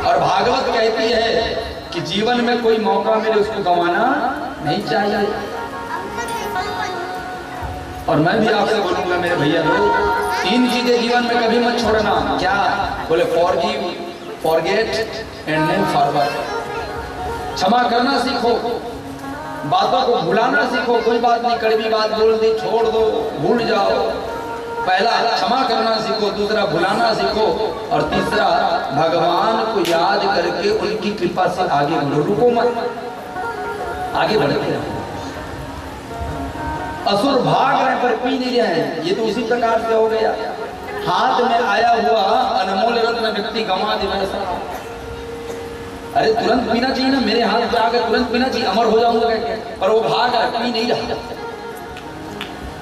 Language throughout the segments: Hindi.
और भागवत कहती है कि जीवन में कोई मौका मिले उसको गंवाना नहीं चाहिए। और मैं भी आपसे बोलूंगा मेरे भैया लोग, 3 चीजें जीवन में कभी मत छोड़ना। क्या बोले? Forgive, forget and name forward. क्षमा करना सीखो, बातों को भुलाना सीखो। कोई बात नहीं, कड़वी बात बोल दी, छोड़ दो, भूल जाओ। पहला क्षमा करना सीखो, दूसरा भुलाना सीखो, और तीसरा भगवान को याद करके उनकी कृपा से आगे बढ़ो। रुको मत, आगे बढ़ते रहो। असुर भाग रहे पर पी नहीं रहे हैं, ये तो उसी प्रकार से हो गया। हाथ में आया हुआ अनमोल रत्न व्यक्ति गंवा दे वैसा। अरे तुरंत पीना चाहिए ना, मेरे हाथ में आकर तुरंत पीना चाहिए, अमर हो जाऊंगा क्या? पर वो भाग रहा, पी नहीं रहा।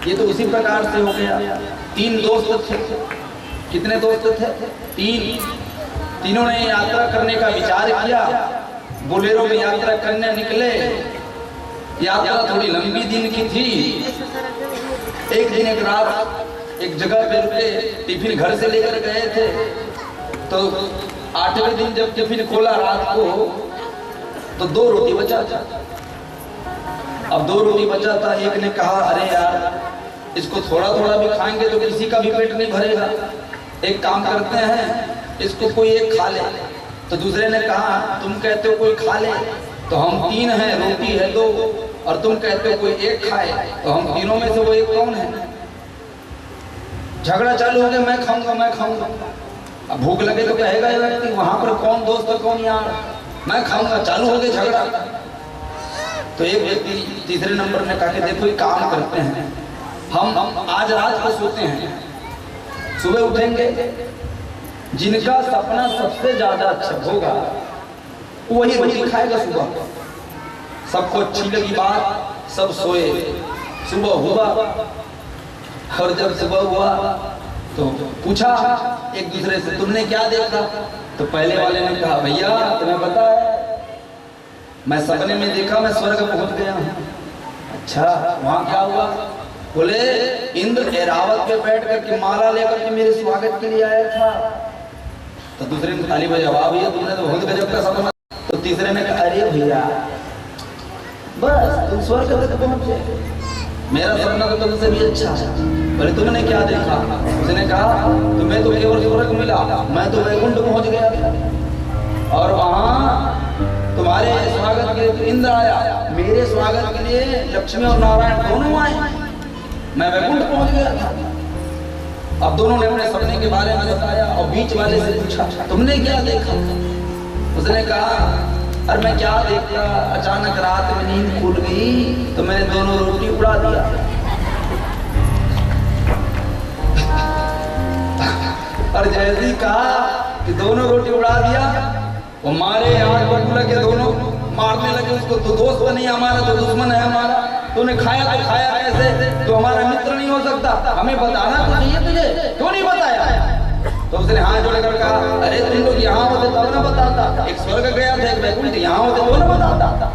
ये तो उसी प्रकार से हो गया। 3 दोस्त थे। कितने दोस्त थे? 3। तीनों ने यात्रा करने का विचार किया। बोलेरो में यात्रा करने निकले। यात्रा थोड़ी लंबी दिन की थी। एक दिन एक रात एक जगह पे रुके, टिफिन घर से लेकर गए थे। तो 8वें दिन जब टिफिन खोला रात को, तो 2 रोटी बचा था। अब 2 रोटी बचा था। एक ने कहा, अरे यार इसको थोड़ा थोड़ा भी खाएंगे तो किसी का भी पेट नहीं भरेगा, एक काम करते हैं इसको कोई एक खा ले। तो दूसरे ने कहा, तुम कहते हो कोई खा ले, तो हम 3 हैं, रोटी है 2, और तुम कहते हो कोई एक खाए, तो हम तीनों में से वो एक कौन है? झगड़ा चालू हो गया, मैं खाऊंगा मैं खाऊंगा। अब भूख लगे तो कहेगा ये व्यक्ति, वहां पर कौन दोस्त है कौन यार, मैं खाऊंगा। चालू हो गया झगड़ा। तो एक व्यक्ति तीसरे नंबर में कहा कि देखो एक काम करते हैं, हम आज रात को सोते हैं, सुबह उठेंगे, जिनका सपना सबसे ज्यादा अच्छा होगा वही रोटी खाएगा सुबह। सबको अच्छी लगी बात, सब सोए। सुबह हुआ, और जब सुबह हुआ तो पूछा एक दूसरे से, तुमने क्या देखा? तो पहले वाले ने कहा, भैया तुम्हें पता है मैं सपने में देखा मैं स्वर्ग पहुंच गया हूं। अच्छा, वहां क्या हुआ? बोले इंद्र ऐरावत पे बैठ करके माला लेकर के मेरे स्वागत के लिए आया था। तो दूसरे ने ताली बजा, वाह भैया तुमने तो बहुत गजब का सपना। तो तीसरे ने कहा, अरे भैया बस तुम स्वर्ग तक पहुंचे, मेरा सपना तो तुमसे भी अच्छा है। बोले तुमने क्या देखा? उसने कहा, तुम्हें तो केवल स्वर्ग मिला, मैं तो वैकुंठ पहुंच गया, और वहां तुम्हारे स्वागत के लिए इंद्र आया, मेरे स्वागत के लिए लक्ष्मी और नारायण दोनों आए, मैं वैकुंठ पहुंच गया था। अब दोनों ने अपने सपने के बारे में बताया, और बीच वाले से पूछा, तुमने क्या देखा? उसने कहा, अरे मैं क्या देखा, अचानक रात में नींद खुल गई तो मैंने दोनों रोटी उड़ा दिया। और जैसे ही कहा कि दोनों रोटी उड़ा दिया, वो मारे आग बबूला के दोनों मारने लगे उसको। तो दोस्त नहीं हमारा, तो दुश्मन है हमारा। तूने खाया तो खाया कैसे? तो हमारा मित्र नहीं हो सकता, हमें बताना तो चाहिए तुझे, क्यों नहीं बताया? तो उसने हाथ जोड़कर कहा, अरे तुम लोग यहाँ होते तब ना बताता, एक स्वर्ग गया था एक वैकुंठ, यहाँ होते वो ना बताता।